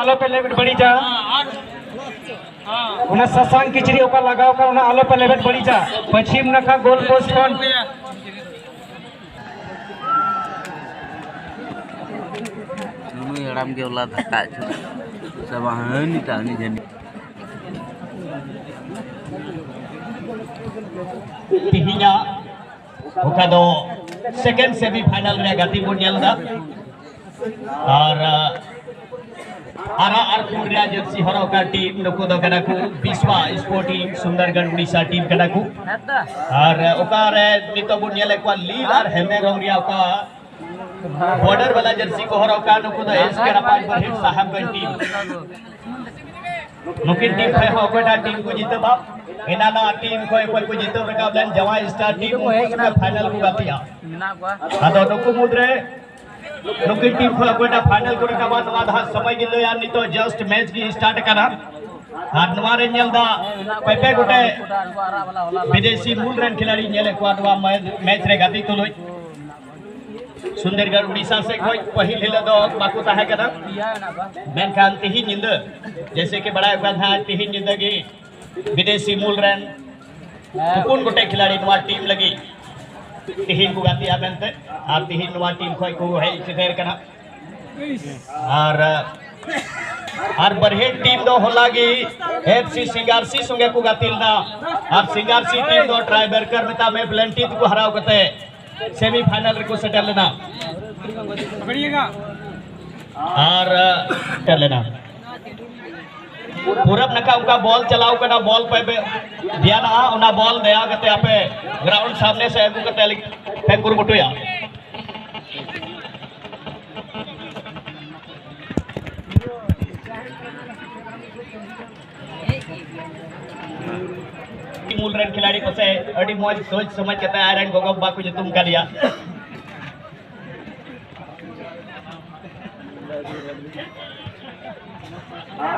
आलो पे लेवेट बड़ी जा उन्हें ससांग किचरी ओका लगाओ का उन्हें आलो पे लेवेट बड़ी जा पश्चिम नखा गोल पोस्ट कौन हड़ाम के उला धक्का सब हनी तानी जनी तिहिना ओका दो सेकंड सेमीफाइनल रे गति को नेलदा और आर पुरिया जर्सी हरो का टीम नको दो कना को बिस्वा स्पोर्टिंग सुंदरगढ़ उड़ीसा टीम कना को और ओका रे नितो बु नेले को लील और हेमे रोरिया का बॉर्डर वाला जर्सी को हरो का नको दो एस के रपाल पर हिट साहबगंज टीम नुकिन टीम है हो कोटा टीम को जीते बाप इनाना टीम को जीते रका ब्लेन जवा स्टार टीम को फाइनल को गतिया आदो नुकु मुद्रे नुकिन टीम को कोटा फाइनल को रका बाद आधा समय गिलो यार नितो जस्ट मैच की स्टार्ट करा और नवारे नेलदा पेपे गोटे विदेशी मूल रन खिलाड़ी नेले को नवा मैच रे गति तुलोय सुंदरगढ़ उड़ीसा से कोई पहिल हिल दो बाकू ताहे कना मेनखान तिहिन निंद जैसे कि बड़ा हुआ था तिहिन निंद की विदेशी मूल रन कुन गोटे खिलाड़ी नवा टीम लगी तिहिन को गाती आबेनते और तिहिन नवा टीम को है सेटर कना और बरहेट टीम दो होलागी एफसी सिंगारसी संगे को गातिलना और सिंगारसी टीम दो ट्राइबरकर मेता में प्लेंटी को हराव कते सेमीफाइनल को सेटल लेना और कर लेना पूरब नका उनका बॉल चलाओ करना बॉल पे ध्यान आ उना बॉल दया करते आपे ग्राउंड सामने से आगू करते फेंकुर बुटुया मूल रन खिलाड़ी को से अड़ी मौज सोच समझ के आयरन गोगो बाकू जो तुम कर लिया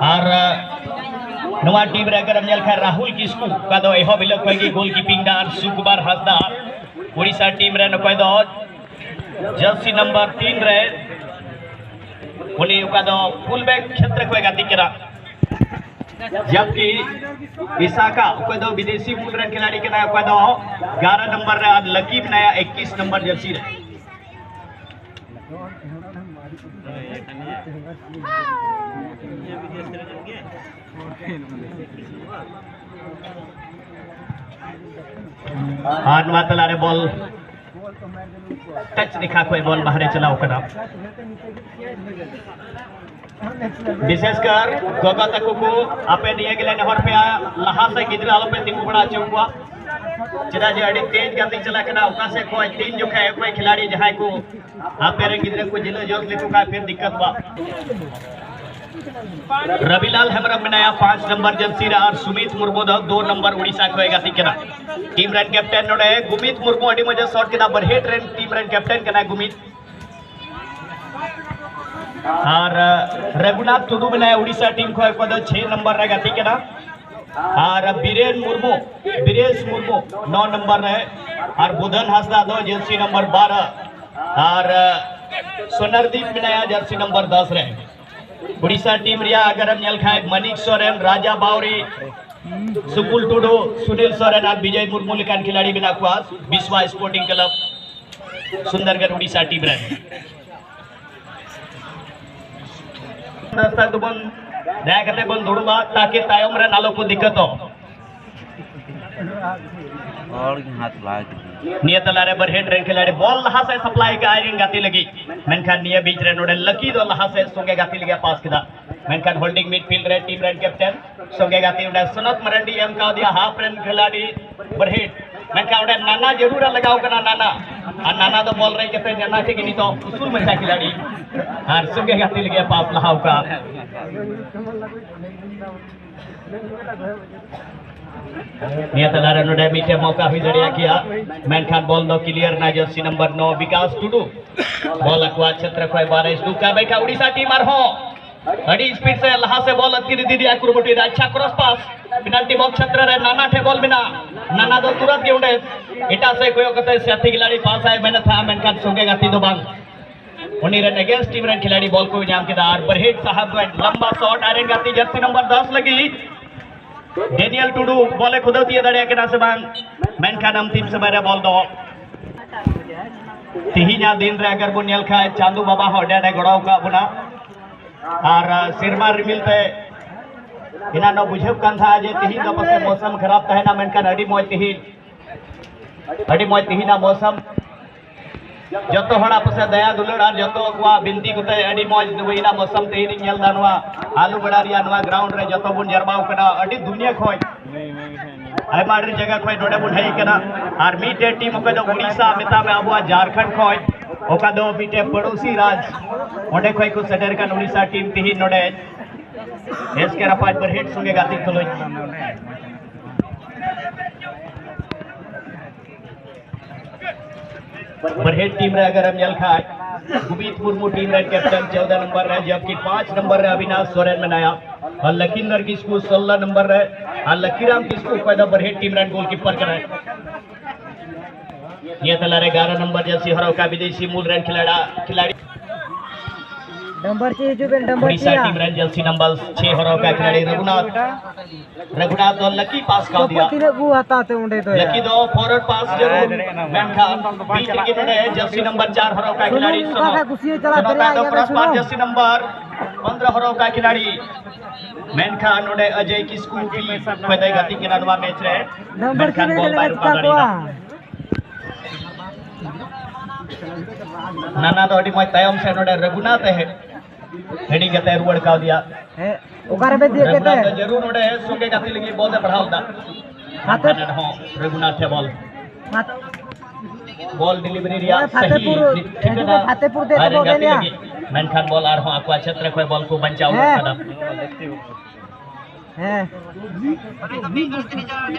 और नवा टीम रे अगर हम नेल खा राहुल किस्कू का दो एहो बिलो कोई गोलकीपिंग दार सुकुमार हसदार उड़ीसा टीम रे कोई दो जर्सी नंबर 3 रे उनी का दो फुल बैक क्षेत्र को गति करा जबकि विशाखा कोई दो विदेशी मूल रन खिलाड़ी के ना कोई दो 11 नंबर रे और लकीब नया 21 नंबर जर्सी रे हाथ मातला रे बॉल टच दिखा कोई बॉल बाहर चलाओ करा विशेषकर गोगा तको को आपे दिए गेले नहर पे लहा से गिदरा आलो पे तिंगु बड़ा चौवा चला जे अड़ी तेज गति चला कना ओका से कोई तीन जो है कोई खिलाड़ी जहां को आपे रे गिदरा को जिले जोत ले का फिर दिक्कत बा रविलाल हेमरम बनाया 5 नंबर जर्सी रा और सुमित मुर्मू 2 नंबर उड़ीसा को गति कना टीम रन कैप्टन नोडे गुमित मुर्मू अडी मजे शॉट केना Barhet run team run captain कना गुमित और रघुनाथ टुडू बनाया उड़ीसा टीम को 6 नंबर रे गति केना और बीरेन मुर्मू बीरेश मुर्मू 9 नंबर है और बुधन हंसदा दो जर्सी नंबर 12 और सोनरदीप बनाया जर्सी नंबर 10 रे उड़ीसा टीम रिया अगर हम नेल खाए मनिक सोरेन राजा बावरी सुकुल टुडू सुनील सोरेन और विजय मुर्मू लेकान खिलाड़ी बिना कुआस बिस्वा sporting club Sundargarh Orissa team रे रास्ता तो बन दया करते बन दौड़वा ताकि तायम रे नालो को दिक्कत हो और हाथ लाग नियत लारे बरहेट रन खिलाड़ी बॉल लहा से सप्लाई का आयरन गाती लगी मेनखान निया बीच रे नोडे लकी दो लहा से संगे गाती लगे पास किदा मेनखान होल्डिंग मिडफील्ड रे टीम रन कैप्टन संगे गाती उडे सनत मरंडी एम का दिया हाफ रन खिलाड़ी बरहेट मेनखान उडे नाना जरूर लगाओ कना नाना और नाना तो बॉल रे केते नाना के गिनी तो उसूल मचा खिलाड़ी और संगे गाती लगे पास लहाव का नियत लारे नोडे मीठे मौका हुई जड़िया किया मेनखान बॉल दो क्लियर ना जर्सी नंबर 9 विकास टुडू बॉल अक्वा क्षेत्र को 12 दुका बैका उड़ीसा टीम आर हो अड़ी स्पीड से लहा से बॉल अतिरी दीदी आकुरबटी अच्छा क्रॉस पास पेनाल्टी बॉक्स क्षेत्र रे नाना ठे बॉल बिना नाना दो तुरंत के उडे एटा से कोयो कते साथी खिलाड़ी पास आए मेहनत था मेनखान संगे गाती दो बांग उन्हीं रन अगेंस्ट टीम रन खिलाड़ी बॉल को इनाम के दार बरहेट साहब लंबा शॉट आयरन गाती जर्सी नंबर 10 लगी डेनियल टुडू बॉले खुदती दाड़े के नासे बांग मेनखान हम टीम से मेरे बॉल दो तिहिना दिन रे अगर बो नेल खाए चांदू बाबा होडे ने गड़ाव का बुना और सिरमा रिमिल पे इना न बुझेब कान था जे तिहिन दो पसे मौसम खराब तहना मेनखान अडी मोय तिहिना मौसम जतो हड़ा पसे दया दुलड़ और जतो को बिनती कुते अडी मौज दुइना मौसम तेहिन नेल दानवा आलू बड़ा रिया नवा ग्राउंड रे जतो बुन जरबाव कना अडी दुनिया खोय आयमा रे जगह खोय नोडे बुन हई कना और मीटे टीम को दो उड़ीसा मेता में आबो झारखंड खोय ओका दो मीटे पड़ोसी राज ओडे खोय को सदर का उड़ीसा टीम तिहिन नोडे एस के रपाज पर हिट संगे गाती खलोय बरहेट टीम रे अगर हम जल खाए गुबीत मुर्मू टीम रे कैप्टन 14 नंबर रे जबकि 5 नंबर रे अविनाश सोरेन में नया और लखींदर किसको 16 नंबर रे और लकीराम किसको पैदा बरहेट टीम रे गोलकीपर करे ये तलारे 11 नंबर जैसी हरो का विदेशी मूल रन खिलाड़ी नंबर 6 जो number Orissa team run Jersey number 6 हरो का खिलाड़ी रघुनाथ और लकी पास कर दिया लकी दो फॉरवर्ड पास जरूर मेनखान बीच विकेट ने जर्सी नंबर 4 हरो का खिलाड़ी क्रॉस पास जर्सी नंबर 15 हरो का खिलाड़ी मेनखान ने अजय किसको भी पैदा गति के नडवा मैच रे मेनखान बॉल बाहर का गाड़ी नाना तो अडी मय तायम से नोडे रघुनाथ है हेडी गते रुवड़ का दिया ओकर में दे के तो जरूर नोडे संगे गाती लगी बॉल बढ़ावदा हाथे हो रघुनाथ है बॉल डिलीवरी रिया सही फतेहपुर दे तो बोलिया मेनखान बॉल आर हो aqua क्षेत्र कोई बॉल को बचाओ कदम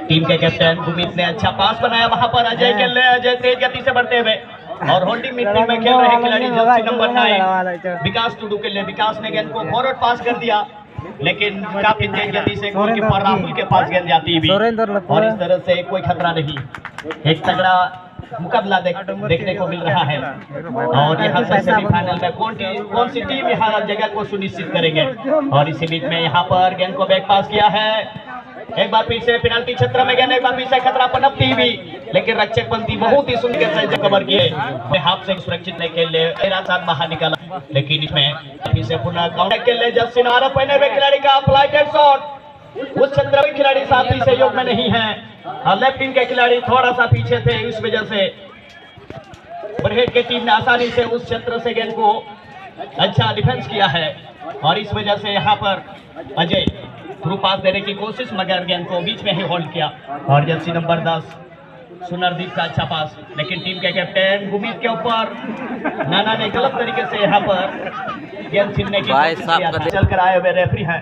टीम के कैप्टन गुमित ने अच्छा पास बनाया वहां पर अजय के लिए अजय तेज गति से बढ़ते हुए और होल्डिंग मिडफील्ड में खेल रहे खिलाड़ी जर्सी नंबर 9 विकास टुडू के लिए विकास ने गेंद को फॉरवर्ड पास कर दिया लेकिन काफी तेज गति से गोलकीपर राहुल के पास गेंद जाती हुई और इस तरह से कोई खतरा नहीं एक तगड़ा मुकाबला देखने को मिल रहा है और यहाँ से सेमीफाइनल में कौन सी टीम यहाँ जगह को सुनिश्चित करेंगे और इसी बीच में यहाँ पर गेंद को बैक पास किया है एक बार फिर से पेनल्टी क्षेत्र में गेंद एक बार फिर से खतरा पनपती हुई लेकिन रक्षक पंथी बहुत ही सुंदर से कवर किए हाफ से सुरक्षित के लिए साथ बाहर निकाला लेकिन इसमें फिर से पुनः काउंटर के लिए जस्टिन आरफ पहने हुए खिलाड़ी का फ्लाइटेड शॉट उस क्षेत्र में खिलाड़ी साथी सहयोग में नहीं है और लेफ्ट टीम के खिलाड़ी थोड़ा सा पीछे थे इस वजह से बरहेट की टीम ने आसानी से उस क्षेत्र से गेंद को अच्छा डिफेंस किया है और इस वजह से यहाँ पर अजय थ्रू पास देने की कोशिश मगर गेंद को बीच में ही होल्ड किया और जर्सी नंबर 10 सुनरदीप का अच्छा पास लेकिन टीम के कैप्टन गुमीत के ऊपर नाना ने गलत तरीके से यहाँ पर गेंद छीनने की कोशिश किया था चल कर आए हुए रेफरी हैं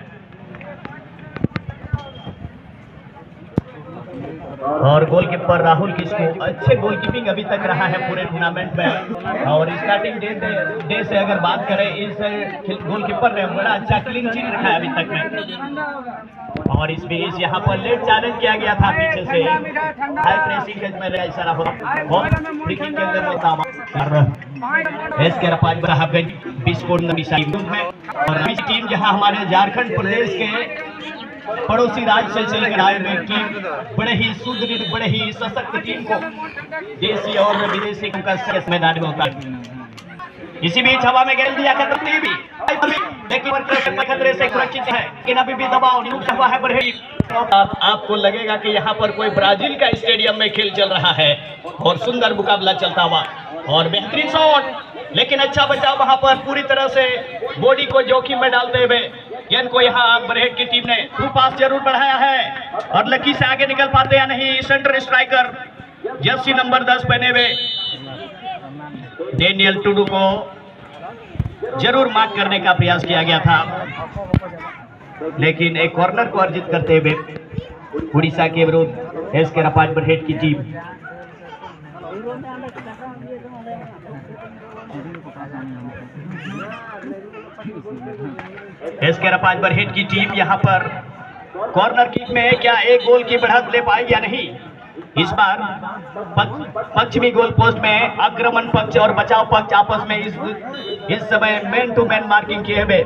और गोलकीपर राहुल किसको अच्छे गोलकीपिंग अभी तक रहा है पूरे टूर्नामेंट में और स्टार्टिंग डे से अगर बात करें इस गोलकीपर ने बड़ा अच्छा क्लीन चिट रखा है अभी तक में और इस बीच यहाँ पर लेट चैलेंज किया गया था पीछे से हाई प्रेसिंग में इशारा हो फ्री किक के अंदर मुकाबला एस के रपाज बराहगंज बिस्कोट में और टीम जहाँ हमारे झारखंड प्रदेश के पड़ोसी राज्य से चलकर आए हुए टीम बड़े ही सुदृढ़ बड़े ही सशक्त टीम को देशी और विदेशी मैदान में होता है इसी बीच हवा में गेंद दिया करती भी लेकिन खतरे से सुरक्षित है लेकिन अभी भी दबाव नियुक्त हुआ है बरहेट आपको लगेगा कि यहाँ पर कोई ब्राजील का स्टेडियम में खेल चल रहा है और सुंदर मुकाबला चलता हुआ और बेहतरीन शॉट लेकिन अच्छा बचाव वहां पर पूरी तरह से बॉडी को जोखिम में डालते हुए गेंद को यहाँ बरहेट की टीम ने थ्रू पास जरूर बढ़ाया है और लकी से आगे निकल पाते या नहीं सेंटर स्ट्राइकर जर्सी नंबर 10 पहने हुए डेनियल टुडू को जरूर मार्क करने का प्रयास किया गया था लेकिन एक कॉर्नर को अर्जित करते हुए उड़ीसा के विरुद्ध एस के रपाज बरहेट की टीम एस के रपाज बरहेट की टीम यहाँ पर कॉर्नर किक में क्या एक गोल की बढ़त ले पाएगी या नहीं इस बार पश्चिमी गोल पोस्ट में आक्रमण पक्ष और बचाव पक्ष आपस में इस समय मैन टू मैन मार्किंग किए हुए।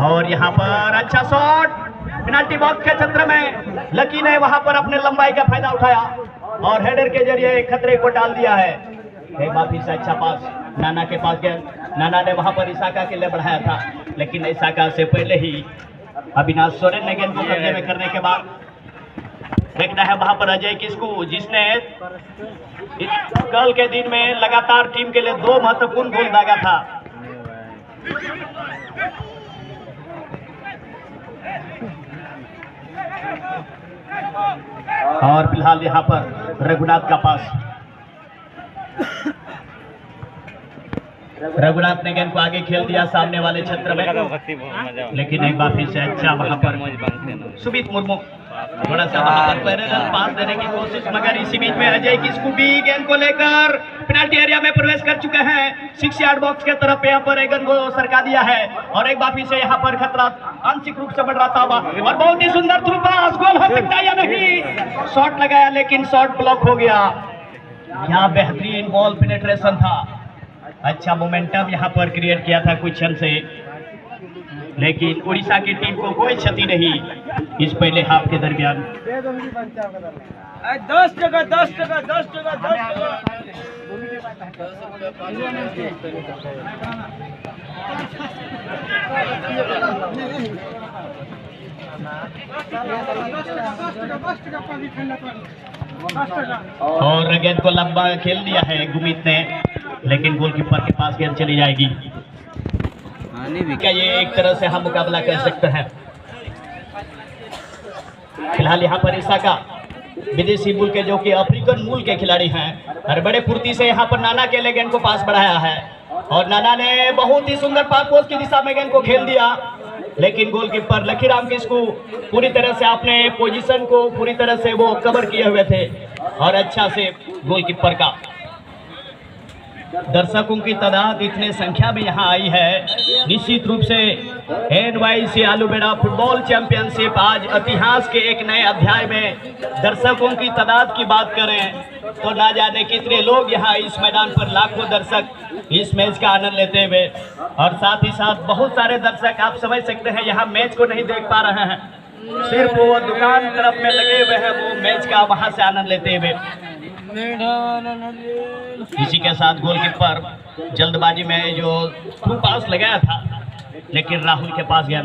और यहाँ पर अच्छा शॉट पेनाल्टी बॉक्स के क्षेत्र में लकी ने वहां पर अपने लंबाई का फायदा उठाया और हेडर के जरिए खतरे को डाल दिया है। एक वापिस से अच्छा पास नाना के पास गया। नाना ने वहां पर इसाका के लिए बढ़ाया था, लेकिन इसाका से पहले ही अविनाश सोरेन ने गेंद को कब्जे में करने के बाद देखना है वहां पर अजय किस्कू, जिसने कल के दिन में लगातार टीम के लिए 2 महत्वपूर्ण गोल दागा था। और फिलहाल यहाँ पर रघुनाथ का पास, रघुनाथ ने गेंद को आगे खेल दिया सामने वाले क्षेत्र में, लेकिन एक बार फिर से अच्छा वहां पर सुमित मुर्मू थोड़ा सा वहां पर पैरेलल पास देने की कोशिश, मगर इसी बीच में अजय किस्कू भी गेंद को लेकर पेनाल्टी एरिया में प्रवेश कर चुके हैं। 6 यार्ड बॉक्स के तरफ यहाँ पर एक गेंद को सरका दिया है और एक बार फिर से यहाँ पर खतरा आंशिक रूप से बढ़ रहा था और बहुत ही सुंदर थ्रू पास, गोल हो सकता है या नहीं। शॉट लगाया लेकिन शॉट ब्लॉक हो गया। यहाँ बेहतरीन बॉल पेनिट्रेशन था, अच्छा मोमेंटम यहाँ पर क्रिएट किया था कुछ क्षण से, लेकिन उड़ीसा की टीम को कोई क्षति नहीं इस पहले हाफ के दरमियान। 10 टका और गेंद को लंबा खेल दिया है गुमित ने, लेकिन गोलकीपर के पास गेंद चली जाएगी। क्या ये एक तरह से हम मुकाबला कर सकते हैं। फिलहाल यहाँ पर इसाका विदेशी मूल के जो कि अफ्रीकन मूल के खिलाड़ी हैं और बड़े फुर्ती से यहाँ पर नाना के लिए गेंद को पास बढ़ाया है और नाना ने बहुत ही सुंदर पास पोस्ट की दिशा में गेंद को खेल दिया, लेकिन गोलकीपर लकीराम किस्कू पूरी तरह से अपने पोजीशन को पूरी तरह से वो कवर किए हुए थे और अच्छा से गोलकीपर का। दर्शकों की तादाद इतने संख्या में यहाँ आई है, निश्चित रूप से NYC आलूबेड़ा फुटबॉल चैंपियनशिप आज इतिहास के एक नए अध्याय में दर्शकों की तादाद की बात करें तो ना जाने कितने लोग यहाँ इस मैदान पर, लाखों दर्शक इस मैच का आनंद लेते हुए, और साथ ही साथ बहुत सारे दर्शक आप समझ सकते हैं यहाँ मैच को नहीं देख पा रहे हैं, सिर्फ वो दुकान तरफ में लगे हुए हैं वो मैच का वहां से आनंद लेते हुए। इसी के साथ गोलकीपर जल्दबाजी में जो थ्रू पास लगाया था, लेकिन राहुल के पास गया,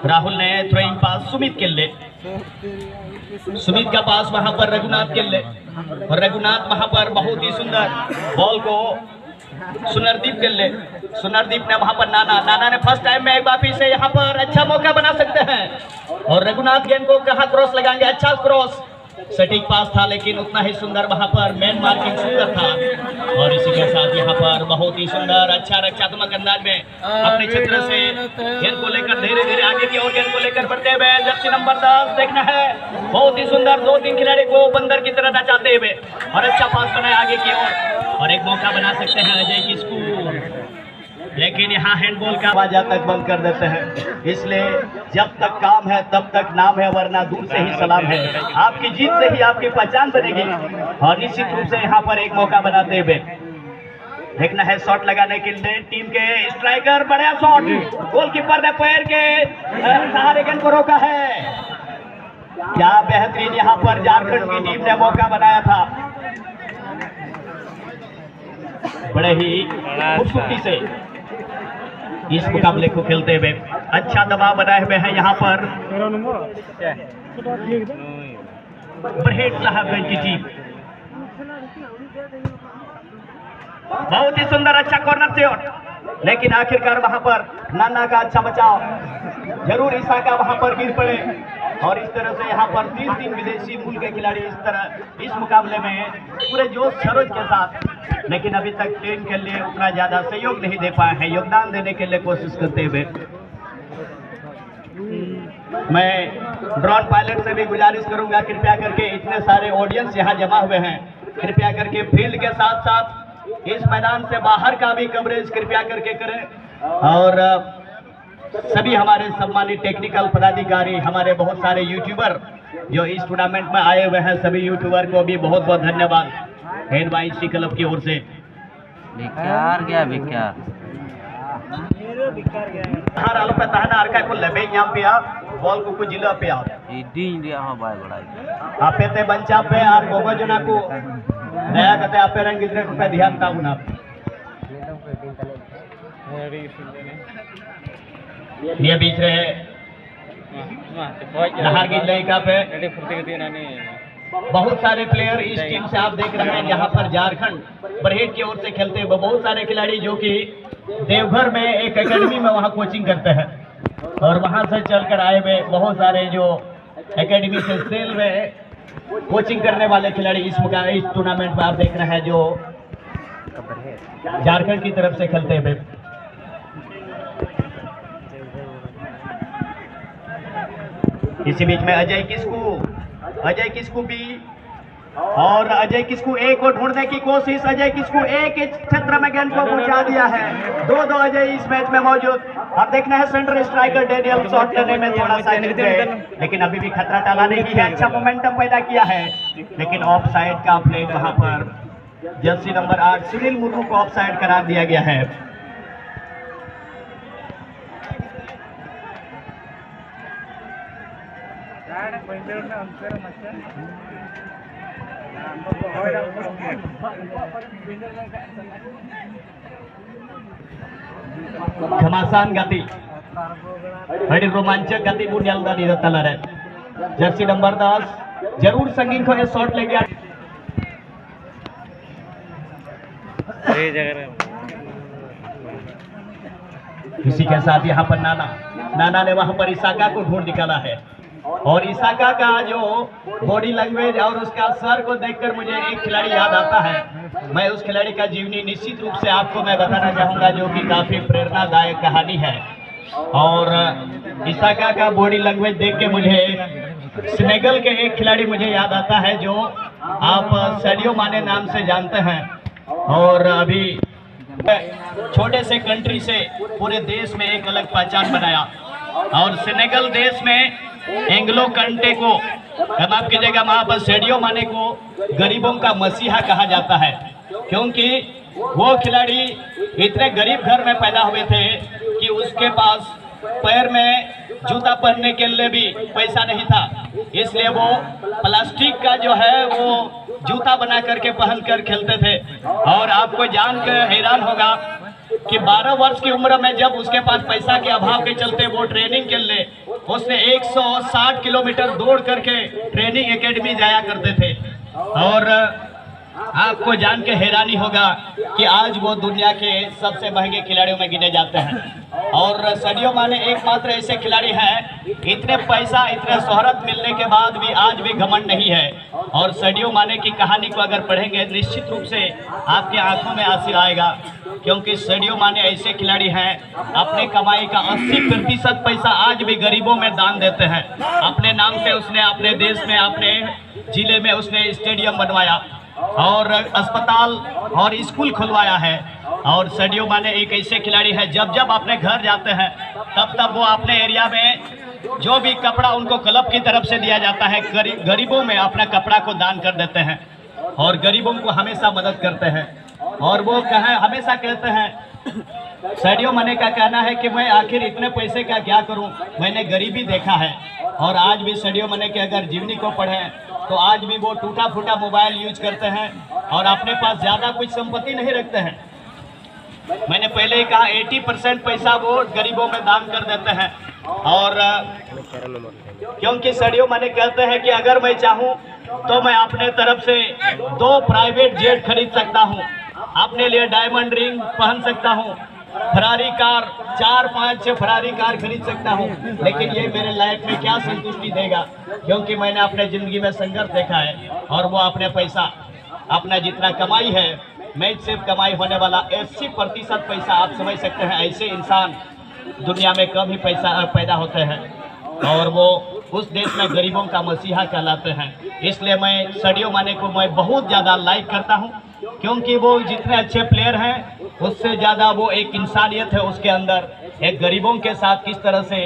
राहुल ने थ्रोइंग पास सुमित के लिए, सुमित का पास वहां पर रघुनाथ के लिए और रघुनाथ वहां पर बहुत ही सुंदर बॉल को सुनरदीप के लिए, सुनरदीप ने वहां पर नाना ने फर्स्ट टाइम में एक बार फिर से यहाँ पर अच्छा मौका बना सकते हैं और रघुनाथ गेंद को कहाँ क्रॉस लगाएंगे, अच्छा क्रॉस सटीक पास था, लेकिन उतना ही सुंदर वहां पर मैन मार्किंग सुंदर था। और इसी के साथ यहाँ पर बहुत ही सुंदर अच्छा रक्षात्मक अंदाज में अपने क्षेत्र से गेंद को लेकर धीरे धीरे आगे की ओर गेंद को लेकर बढ़ते हुए जर्सी नंबर 10 देखना है, बहुत ही सुंदर 2-3 खिलाड़ी को बंदर की तरह नचाते हुए और अच्छा पास बनाया आगे की ओर और एक मौका बना सकते हैं अजय किस्कू, लेकिन यहाँ हैंडबॉल का आवाज तक बंद कर देते हैं। इसलिए जब तक काम है तब तक नाम है, वरना दूर से ही सलाम है। आपकी जीत से ही आपकी पहचान बनेगी और निश्चित रूप से यहाँ पर एक मौका बनाते हुए देखना है शॉट लगाने के लिए टीम के स्ट्राइकर, बड़ा शॉट, गोलकीपर ने पैर के सहारे गेंद को रोका है। क्या बेहतरीन यहाँ पर झारखंड की टीम ने मौका बनाया था, बड़े ही खूबसूरती से इस मुकाबले को खेलते हुए अच्छा दबाव बनाए हुए हैं यहाँ पर बरहेट साहबगंज की टीम। बहुत ही सुंदर अच्छा कॉर्नर शॉट, लेकिन आखिरकार वहां पर नाना का अच्छा बचाव, जरूर इसाका वहां पर गिर पड़े और इस तरह से यहाँ पर 3 विदेशी मूल के खिलाड़ी इस तरह इस मुकाबले में पूरे जोश खरोश के साथ, लेकिन अभी तक टीम के लिए उतना ज्यादा सहयोग नहीं दे पाए हैं, योगदान देने के लिए कोशिश करते हुए। मैं ड्रोन पायलट से भी गुजारिश करूंगा कृपया करके, इतने सारे ऑडियंस यहाँ जमा हुए हैं, कृपया करके फील्ड के साथ साथ इस मैदान से बाहर का भी कवरेज कृपया करके करें और सभी हमारे सम्मानित टेक्निकल पदाधिकारी, हमारे बहुत सारे यूट्यूबर जो इस टूर्नामेंट में आए हुए हैं सभी यूट्यूबर को भी बहुत बहुत धन्यवाद NYC क्लब की ओर से। Bikyar gaya bikyar. हर आलो पे ताहना आरका को लबे यहाँ पे आप बॉल को जिला पे आप Iding dia mah baik berai. आपे ते बंचा पे और गोगो जना को नया कते आपे रंग गिद्रे पे ध्यान ताऊ ना ये बीच रहे नहर गिद्रे का पे बहुत सारे प्लेयर इस टीम से आप देख रहे हैं यहाँ पर झारखंड बरहेट की ओर से खेलते हुए बहुत सारे खिलाड़ी जो कि देवघर में एक एकेडमी में वहाँ कोचिंग करते हैं और वहाँ से चलकर आए हुए बहुत सारे जो एकेडमी से सेल में कोचिंग करने वाले खिलाड़ी इस टूर्नामेंट में आप देख रहे हैं जो झारखंड की तरफ से खेलते हुए। इसी बीच में अजय किस्कू भी और अजय किस्कू एक को ढूंढने की कोशिश, अजय किस्कू एक क्षेत्र में गेंद को पहुंचा दिया है। 2-2 अजय इस मैच में मौजूद। अब देखना है सेंटर स्ट्राइकर डेनियल शॉट करने में थोड़ा सा लेकिन अभी भी खतरा टाला नहीं है, अच्छा मोमेंटम पैदा किया है लेकिन ऑफ साइड का प्ले वहां पर जर्सी नंबर 8 सुनील मुर्मू को ऑफ साइड करार दिया गया है। घमासान गति बड़ी रोमांचक गति बुनियाल दा दी तला रे जर्सी नंबर 10 जरूर संगीन को शॉट ले गया। इसी के साथ यहाँ पर नाना ने वहां पर इसाका को ढूंढ निकाला है और इसाका का जो बॉडी लैंग्वेज और उसका सर को देखकर मुझे एक खिलाड़ी याद आता है। मैं उस खिलाड़ी का जीवनी निश्चित रूप से आपको मैं बताना चाहूंगा जो कि काफी प्रेरणादायक कहानी है और इसाका का बॉडी लैंग्वेज देख के मुझे सेनेगल के एक खिलाड़ी मुझे याद आता है जो आप सैडियो माने नाम से जानते हैं और अभी छोटे से कंट्री से पूरे देश में एक अलग पहचान बनाया और सेनेगल देश में एंग्लो कंटे को माफ कीजिएगा वहाँ पर सैडियो माने को गरीबों का मसीहा कहा जाता है क्योंकि वो खिलाड़ी इतने गरीब घर में पैदा हुए थे कि उसके पास पैर में जूता पहनने के लिए भी पैसा नहीं था, इसलिए वो प्लास्टिक का जो है वो जूता बना करके पहन कर खेलते थे। और आपको जानकर हैरान होगा कि 12 वर्ष की उम्र में जब उसके पास पैसा के अभाव के चलते वो ट्रेनिंग के लिए उसने 160 किलोमीटर दौड़ करके ट्रेनिंग एकेडमी जाया करते थे और आपको जान के हैरानी होगा कि आज वो दुनिया के सबसे महंगे खिलाड़ियों में गिने जाते हैं और सैडियो माने एकमात्र ऐसे खिलाड़ी हैं इतने पैसा इतने शोहरत मिलने के बाद भी आज भी घमंड नहीं है और सैडियो माने की कहानी को अगर पढ़ेंगे निश्चित रूप से आपके आंखों में आंसू आएगा क्योंकि सैडियो माने ऐसे खिलाड़ी हैं अपने कमाई का 80% पैसा आज भी गरीबों में दान देते हैं। अपने नाम से उसने अपने देश में अपने जिले में उसने स्टेडियम बनवाया और अस्पताल और स्कूल खुलवाया है और सैडियो माने एक ऐसे खिलाड़ी है जब जब अपने घर जाते हैं तब वो अपने एरिया में जो भी कपड़ा उनको क्लब की तरफ से दिया जाता है गरीबों में अपना कपड़ा को दान कर देते हैं और गरीबों को हमेशा मदद करते हैं और वो हमेशा कहते हैं सैडियो माने का कहना है कि मैं आखिर इतने पैसे का क्या करूं, मैंने गरीबी देखा है और आज भी सैडियो माने के अगर जीवनी को पढ़ें तो आज भी वो टूटा फूटा मोबाइल यूज करते हैं और अपने पास ज़्यादा कुछ संपत्ति नहीं रखते हैं। मैंने पहले ही कहा 80% पैसा वो गरीबों में दान कर देते हैं और क्योंकि सैडियो माने कहते हैं कि अगर मैं चाहूँ तो मैं अपने तरफ से 2 प्राइवेट जेट खरीद सकता हूँ, अपने लिए डायमंड रिंग पहन सकता हूँ, फरारी कार 4-5 फरारी कार खरीद सकता हूँ, लेकिन ये मेरे लाइफ में क्या संतुष्टि देगा क्योंकि मैंने अपने ज़िंदगी में संघर्ष देखा है और वो अपने पैसा अपना जितना कमाई है मैच से कमाई होने वाला 80% पैसा आप समझ सकते हैं ऐसे इंसान दुनिया में कम ही पैसा पैदा होते हैं और वो उस देश में गरीबों का मसीहा कहलाते हैं। इसलिए मैं सैडियो माने को मैं बहुत ज़्यादा लाइक करता हूँ क्योंकि वो जितने अच्छे प्लेयर हैं उससे ज़्यादा वो एक इंसानियत है उसके अंदर, एक गरीबों के साथ किस तरह से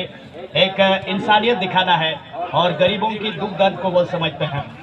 एक इंसानियत दिखाना है और गरीबों की दुख दर्द को वो समझते हैं।